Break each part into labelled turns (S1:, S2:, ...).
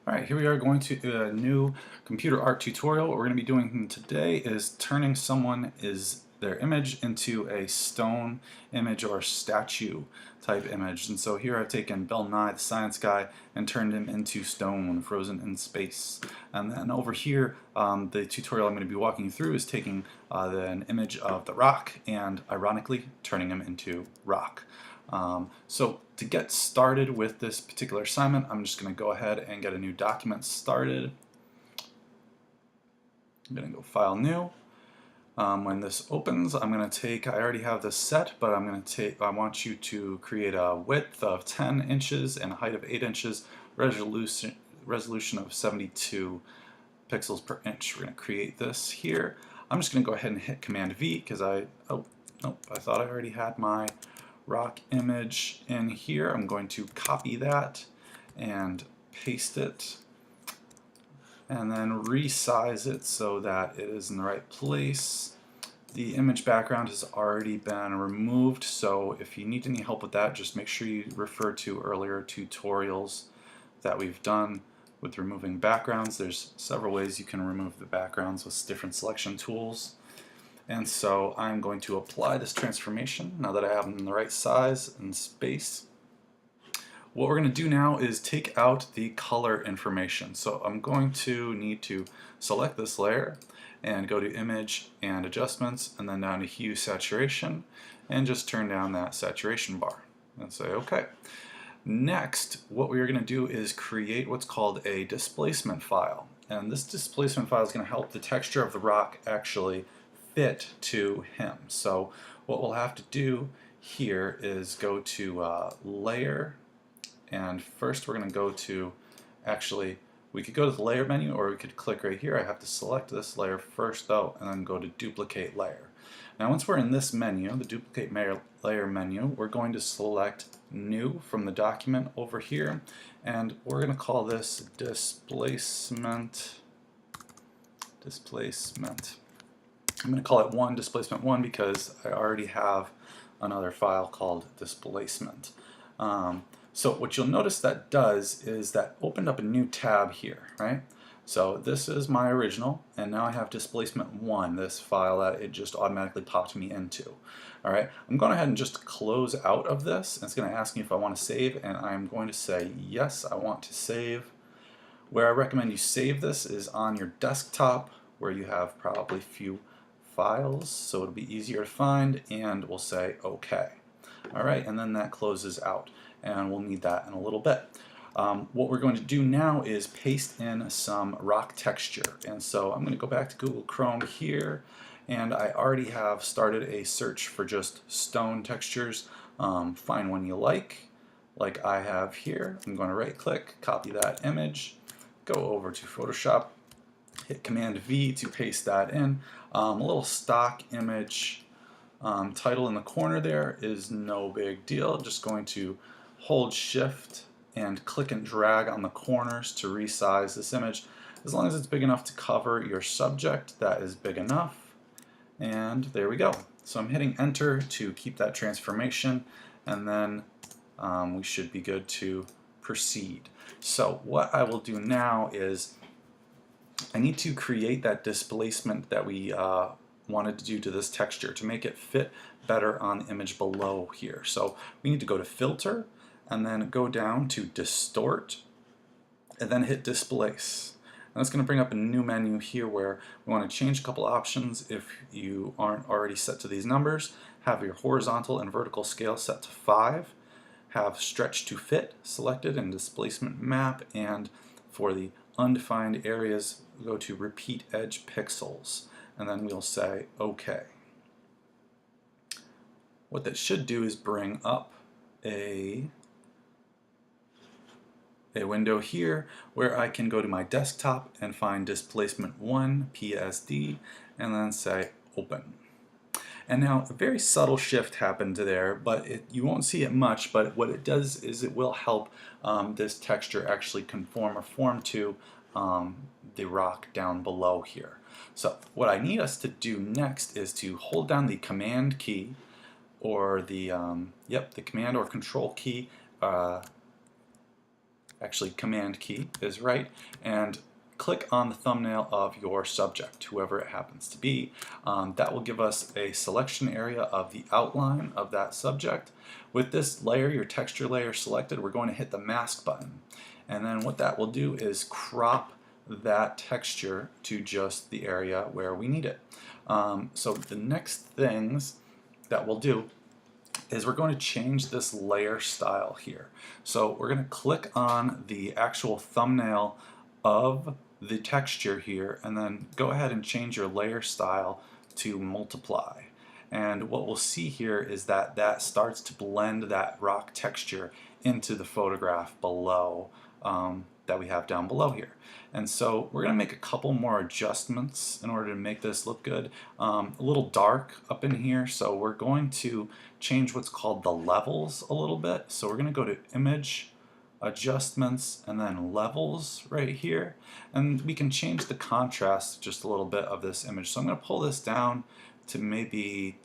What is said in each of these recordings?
S1: Alright, here we are going to a new computer art tutorial. What we're going to be doing today is turning their image into a stone image or statue type image. And so here I've taken Bill Nye the Science Guy and turned him into stone, frozen in space. And then over here, the tutorial I'm going to be walking you through is taking an image of The Rock and ironically turning him into rock. So to get started with this particular assignment, I'm just going to go ahead and get a new document started. I'm going to go File, New. When this opens, I'm going to take, I already have this set, but I want you to create a width of 10 inches and a height of 8 inches, resolution of 72 pixels per inch. We're going to create this here. I'm just going to go ahead and hit Command V because I thought I already had my rock image in here. I'm going to copy that and paste it and then resize it so that it is in the right place. The image background has already been removed, so if you need any help with that, just make sure you refer to earlier tutorials that we've done with removing backgrounds. There's several ways you can remove the backgrounds with different selection tools. And so I'm going to apply this transformation now that I have them in the right size and space. What we're going to do now is take out the color information. So I'm going to need to select this layer and go to Image and Adjustments and then down to Hue Saturation and just turn down that saturation bar and say OK. Next, what we're going to do is create what's called a displacement file. And this displacement file is going to help the texture of the rock actually fit to him. So what we'll have to do here is go to Layer, and first we're going to go to, actually we could go to the Layer menu or we could click right here. I have to select this layer first though and then go to Duplicate Layer. Now once we're in this menu, the Duplicate Layer menu, we're going to select New from the document over here and we're going to call this Displacement. I'm going to call it displacement 1 because I already have another file called displacement. So what you'll notice that does is that opened up a new tab here, right? So this is my original, and now I have displacement 1, this file that it just automatically popped me into. All right, I'm going ahead and just close out of this, and it's going to ask me if I want to save, and I'm going to say yes, I want to save. Where I recommend you save this is on your desktop, where you have probably few files, so it'll be easier to find, and we'll say OK. Alright, and then that closes out, and we'll need that in a little bit. What we're going to do now is paste in some rock texture, and so I'm going to go back to Google Chrome here, and I already have started a search for just stone textures. Find one you like I have here. I'm going to right click, copy that image, go over to Photoshop, hit Command V to paste that in. A little stock image title in the corner there is no big deal. Just going to hold Shift and click and drag on the corners to resize this image. As long as it's big enough to cover your subject, that is big enough. And there we go. So I'm hitting Enter to keep that transformation, and then we should be good to proceed. So what I will do now is I need to create that displacement that we wanted to do to this texture to make it fit better on the image below here. So we need to go to Filter and then go down to Distort and then hit Displace. And that's going to bring up a new menu here where we want to change a couple options if you aren't already set to these numbers. Have your horizontal and vertical scale set to 5. Have Stretch to Fit selected in Displacement Map, and for the undefined areas go to Repeat Edge Pixels, and then we'll say OK. What that should do is bring up a window here where I can go to my desktop and find Displacement 1 PSD and then say Open. And now a very subtle shift happened there, but you won't see it much, but what it does is it will help this texture actually conform or form to the rock down below here. So what I need us to do next is to hold down the Command key or the Command or Control key actually Command key is right, and click on the thumbnail of your subject, whoever it happens to be. That will give us a selection area of the outline of that subject. With this layer, your texture layer selected, we're going to hit the mask button. And then what that will do is crop that texture to just the area where we need it. So the next things that we'll do is we're going to change this layer style here. So we're going to click on the actual thumbnail of the texture here and then go ahead and change your layer style to multiply. And what we'll see here is that that starts to blend that rock texture into the photograph below that we have down below here. And so we're going to make a couple more adjustments in order to make this look good. A little dark up in here, so we're going to change what's called the levels a little bit. So we're going to go to Image, Adjustments, and then Levels right here. And we can change the contrast just a little bit of this image. So I'm going to pull this down to maybe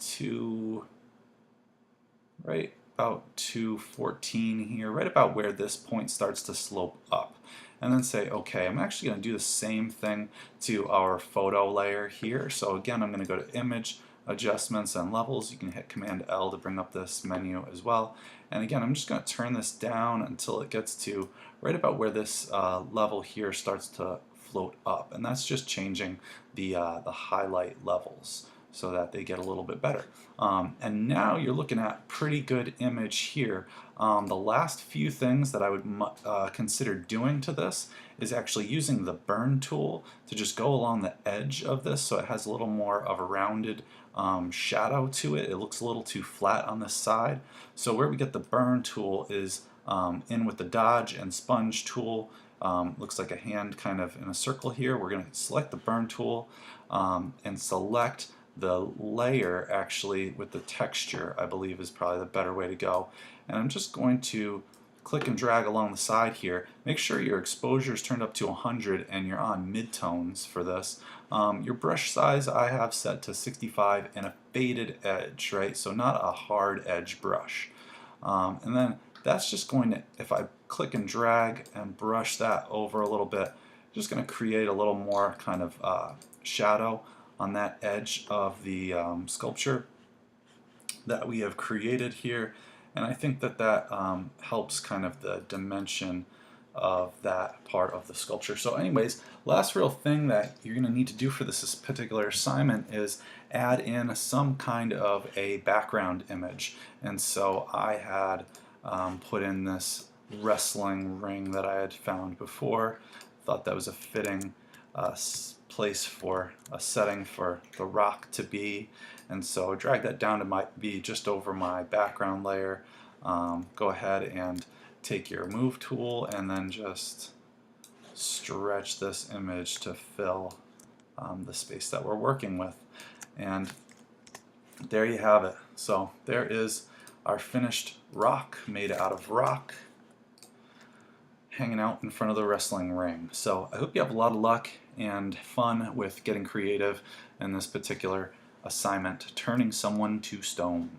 S1: right about 214 here, right about where this point starts to slope up. And then say, okay, I'm actually going to do the same thing to our photo layer here. So again, I'm going to go to Image, Adjustments, and Levels. You can hit Command L to bring up this menu as well. And again, I'm just going to turn this down until it gets to right about where this level here starts to float up. And that's just changing the highlight levels so that they get a little bit better. And now you're looking at pretty good image here. The last few things that I would consider doing to this is actually using the burn tool to just go along the edge of this so it has a little more of a rounded shadow to it. It looks a little too flat on this side. So where we get the burn tool is in with the dodge and sponge tool. Looks like a hand kind of in a circle here. We're going to select the burn tool and select the layer actually with the texture, I believe is probably the better way to go. And I'm just going to click and drag along the side here. Make sure your exposure is turned up to 100 and you're on midtones for this. Your brush size I have set to 65 and a faded edge, right? So not a hard edge brush. And then that's just going to, if I click and drag and brush that over a little bit, just going to create a little more kind of shadow on that edge of the sculpture that we have created here. And I think that that helps kind of the dimension of that part of the sculpture. So anyways, last real thing that you're going to need to do for this particular assignment is add in some kind of a background image. And so I had put in this wrestling ring that I had found before. Thought that was a fitting place for a setting for the rock to be, and so drag that down to be just over my background layer. Go ahead and take your move tool and then just stretch this image to fill the space that we're working with, and there you have it. So there is our finished rock made out of rock hanging out in front of the wrestling ring. So I hope you have a lot of luck and fun with getting creative in this particular assignment, turning someone to stone.